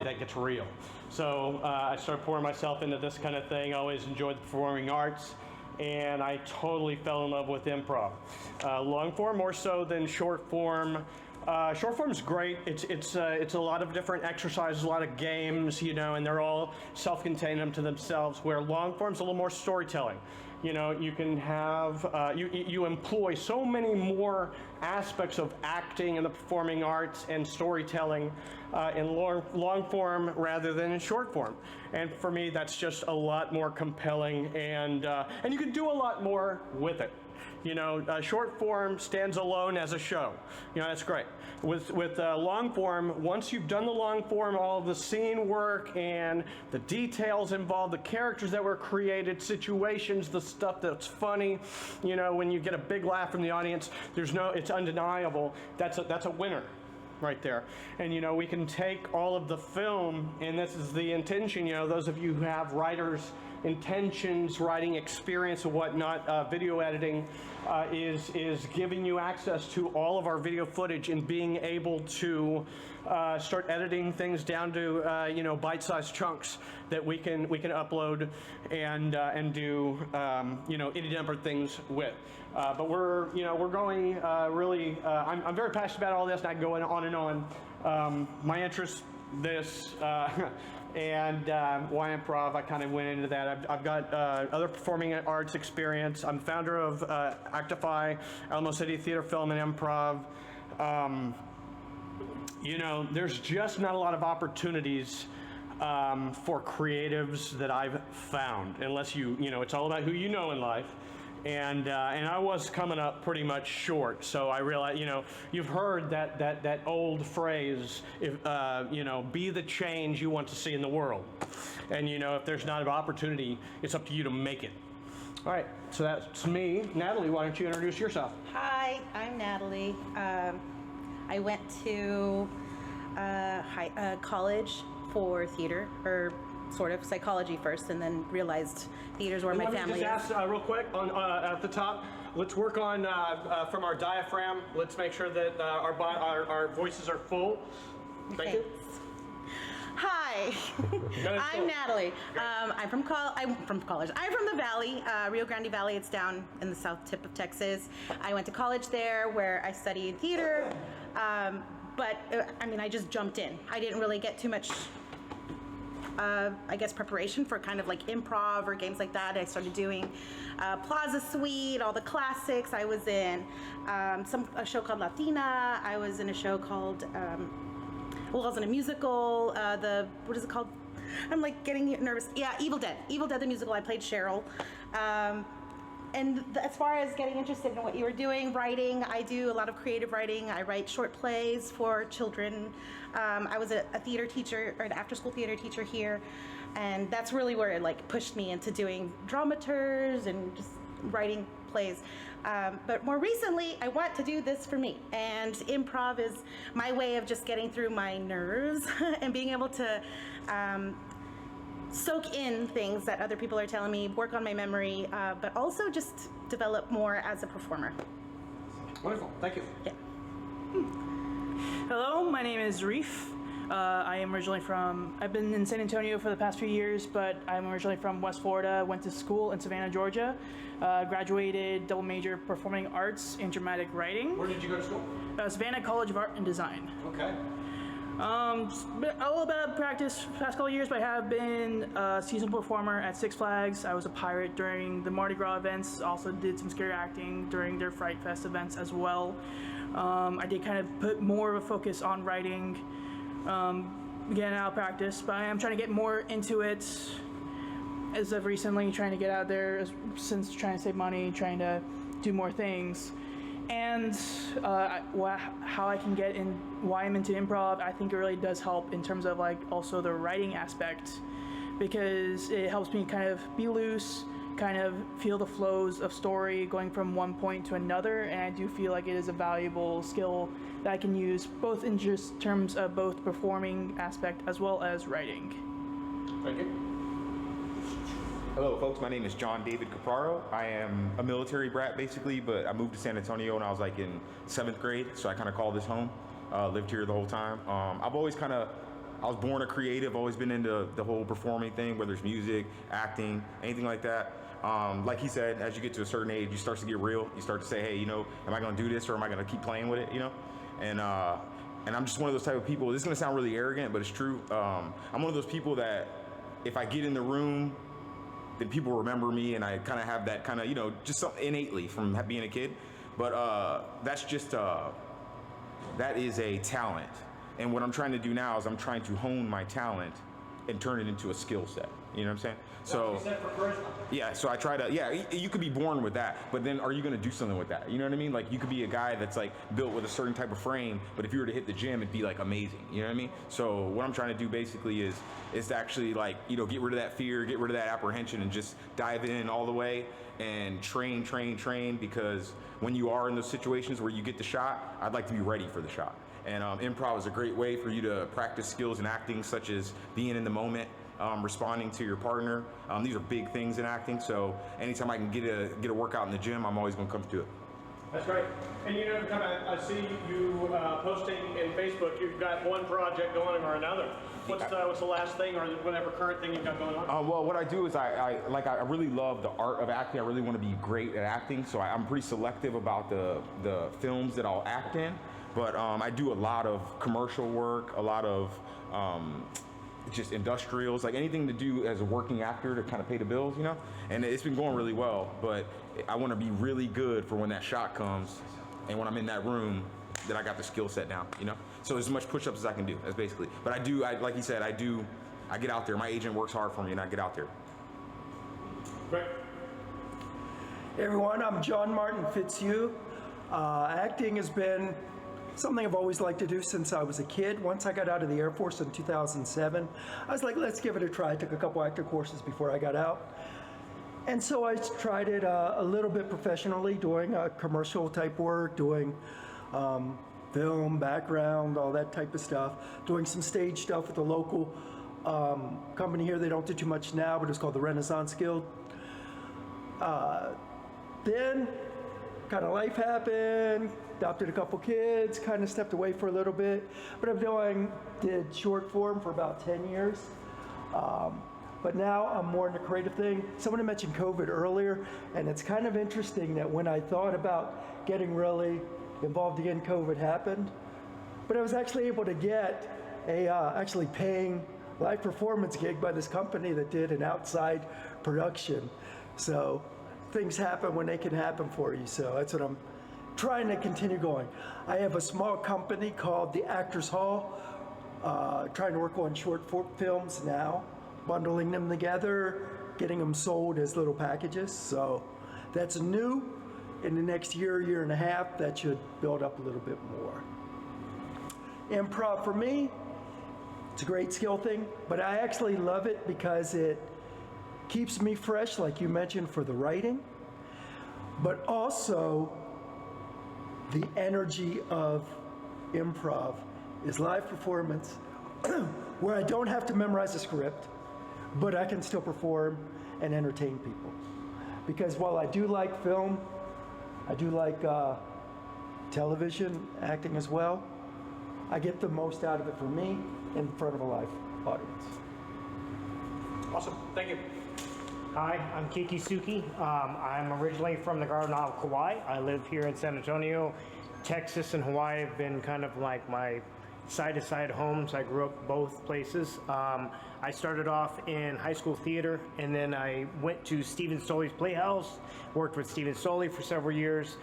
that gets real. So I started pouring myself into this kind of thing. I always enjoyed the performing arts, and I totally fell in love with improv. Long form more so than short form. Short form is great. It's a lot of different exercises, a lot of games, you know, and they're all self-contained unto themselves. Where long form's a little more storytelling. You know, you can have you employ so many more aspects of acting and the performing arts and storytelling in long form rather than in short form. And for me, that's just a lot more compelling, and you can do a lot more with it. You know, short form stands alone as a show. You know, that's great. With long form, once you've done the long form, all of the scene work and the details involved, the characters that were created, situations, the stuff that's funny, you know, when you get a big laugh from the audience, it's undeniable. That's a winner right there. And you know, we can take all of the film, and this is the intention, you know, those of you who have writers' intentions, writing experience and whatnot, video editing is giving you access to all of our video footage and being able to start editing things down to you know, bite-sized chunks that we can upload and do you know, any number of things with. But we're going really. I'm very passionate about all this, and I can go on and on. My interest, this. And why improv, I kind of went into that. I've got other performing arts experience. I'm founder of ACTFI, Alamo City Theater, Film, and Improv. You know, there's just not a lot of opportunities for creatives that I've found, unless you know, it's all about who you know in life. And I was coming up pretty much short, so I realized, you know, you've heard that old phrase, if you know, be the change you want to see in the world. And you know, if there's not an opportunity, it's up to you to make it. All right, so that's me. Natalie, why don't you introduce yourself? Hi, I'm Natalie. I went to college for theater, or sort of psychology first, and then realized theater's where my family is. Let me just ask real quick at the top. Let's work on from our diaphragm. Let's make sure that our voices are full. Thank you. Hi, I'm Natalie. I'm from college. I'm from the Valley, Rio Grande Valley. It's down in the south tip of Texas. I went to college there where I studied theater, but I mean, I just jumped in. I didn't really get too much I guess preparation for kind of like improv or games like that. I started doing Plaza Suite, all the classics. I was in a show called Latina. I was in a show called, I was in a musical, what is it called? I'm like getting nervous. Yeah, Evil Dead the musical. I played Cheryl. And as far as getting interested in what you were doing, writing, I do a lot of creative writing. I write short plays for children. I was a theater teacher, or an after-school theater teacher here, and that's really where it like pushed me into doing drama tours and just writing plays. But more recently, I want to do this for me, and improv is my way of just getting through my nerves and being able to soak in things that other people are telling me, work on my memory, but also just develop more as a performer. Wonderful, thank you. Yeah. Hello, my name is Reef. I am originally I've been in San Antonio for the past few years, but I'm originally from West Florida, went to school in Savannah, Georgia, graduated double major performing arts and dramatic writing. Where did you go to school? Savannah College of Art and Design. Okay. A little bit of practice past couple of years, but I have been a seasonal performer at Six Flags. I was a pirate during the Mardi Gras events, also did some scary acting during their Fright Fest events as well. I did kind of put more of a focus on writing, getting out of practice, but I am trying to get more into it as of recently, trying to get out there since trying to save money, trying to do more things. And how I can get in, why I'm into improv, I think it really does help in terms of like also the writing aspect, because it helps me kind of be loose, kind of feel the flows of story going from one point to another, and I do feel like it is a valuable skill that I can use both in just terms of both performing aspect as well as writing. Thank you. Hello folks, my name is John David Capraro. I am a military brat basically, but I moved to San Antonio when I was like in 7th grade, so I kind of call this home. Lived here the whole time. I've always kind of I was born a creative, always been into the whole performing thing, whether it's music, acting, anything like that. Like he said, as you get to a certain age, you start to get real. You start to say, hey, you know, am I going to do this or am I going to keep playing with it, you know? And I'm just one of those type of people. This is going to sound really arrogant, but it's true. I'm one of those people that if I get in the room, then people remember me, and I kind of have that kind of, you know, just something innately from being a kid. But that's just, that is a talent. And what I'm trying to do now is I'm trying to hone my talent and turn it into a skill set. You know what I'm saying? So, yeah, so I try to, yeah, you could be born with that, but then are you going to do something with that? You know what I mean? Like, you could be a guy that's like built with a certain type of frame, but if you were to hit the gym, it'd be like amazing. You know what I mean? So what I'm trying to do basically is to actually, like, you know, get rid of that fear, get rid of that apprehension, and just dive in all the way and train, because when you are in those situations where you get the shot, I'd like to be ready for the shot. And improv is a great way for you to practice skills in acting, such as being in the moment, responding to your partner. These are big things in acting, so anytime I can get a workout in the gym, I'm always going to come to it. That's great. And you know, kind of, I see you posting in Facebook. You've got one project going or another. What's the last thing or whatever current thing you've got going on? Well, what I do is I really love the art of acting. I really want to be great at acting, so I'm pretty selective about the films that I'll act in. But I do a lot of commercial work, a lot of just industrials, like anything to do as a working actor to kind of pay the bills, you know? And it's been going really well, but I want to be really good for when that shot comes, and when I'm in that room, that I got the skill set down, you know? So as much push-ups as I can do, that's basically. But like he said, I get out there. My agent works hard for me, and I get out there. Great. Hey everyone, I'm John Martin Fitzhugh. Acting has been something I've always liked to do since I was a kid. Once I got out of the Air Force in 2007, I was like, let's give it a try. I took a couple acting courses before I got out. And so I tried it a little bit professionally, doing commercial type work, doing film, background, all that type of stuff, doing some stage stuff with a local company here. They don't do too much now, but it's called the Renaissance Guild. Then kind of life happened, adopted a couple kids, kind of stepped away for a little bit, but did short form for about 10 years. But now I'm more in the creative thing. Someone had mentioned COVID earlier, and it's kind of interesting that when I thought about getting really involved again, COVID happened. But I was actually able to get a actually paying live performance gig by this company that did an outside production. So things happen when they can happen for you. So that's what I'm trying to continue going. I have a small company called the Actors Hall, trying to work on short films now, bundling them together, getting them sold as little packages. So that's new. In the next year and a half, that should build up a little bit more. Improv for me, it's a great skill thing, but I actually love it because it keeps me fresh, like you mentioned, for the writing, but also the energy of improv is live performance where I don't have to memorize a script, but I can still perform and entertain people. Because while I do like film, I do like television, acting as well, I get the most out of it for me in front of a live audience. Awesome. Thank you. Hi, I'm Kiki Suki. I'm originally from the Garden of Kauai. I live here in San Antonio. Texas and Hawaii have been kind of like my side-to-side homes. I grew up both places. I started off in high school theater, and then I went to Stephen Stoley's Playhouse, worked with Stephen Stoley for several years,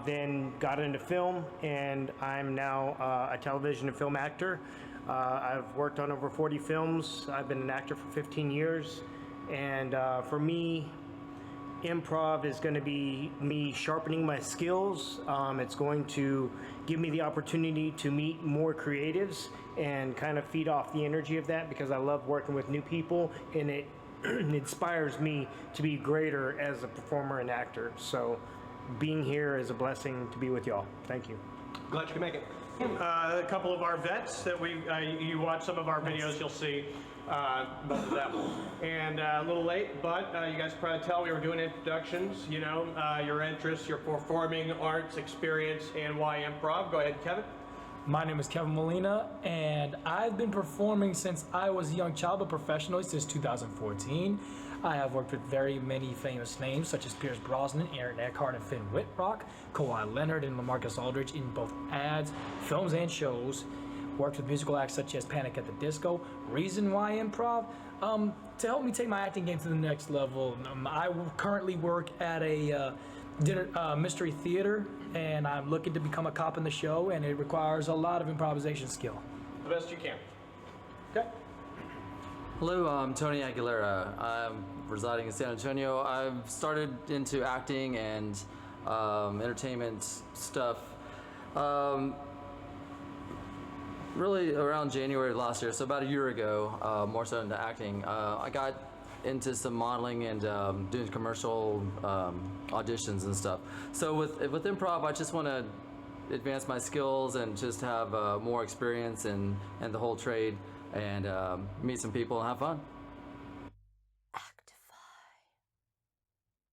then got into film, and I'm now a television and film actor. I've worked on over 40 films. I've been an actor for 15 years. And for me, improv is going to be me sharpening my skills. It's going to give me the opportunity to meet more creatives and kind of feed off the energy of that, because I love working with new people, and it inspires me to be greater as a performer and actor. So being here is a blessing to be with y'all. Thank you. Glad you could make it. A couple of our vets that you watch some of our videos, you'll see both of them. And a little late, but you guys probably tell we were doing introductions, you know, your interests, your performing arts experience, and why improv. Go ahead, Kevin. My name is Kevin Molina, and I've been performing since I was a young child, but professionally since 2014. I have worked with very many famous names such as Pierce Brosnan, Aaron Eckhart, and Finn Whitrock, Kawhi Leonard, and LaMarcus Aldridge in both ads, films, and shows. Worked with musical acts such as Panic at the Disco. Reason why improv? To help me take my acting game to the next level. I currently work at a mystery theater, and I'm looking to become a cop in the show, and it requires a lot of improvisation skill. The best you can. Okay. Hello, I'm Tony Aguilera. I'm residing in San Antonio. I've started into acting and entertainment stuff really around January of last year, so about a year ago, more so into acting. I got into some modeling and doing commercial auditions and stuff. So with improv, I just want to advance my skills and just have more experience in the whole trade and meet some people and have fun.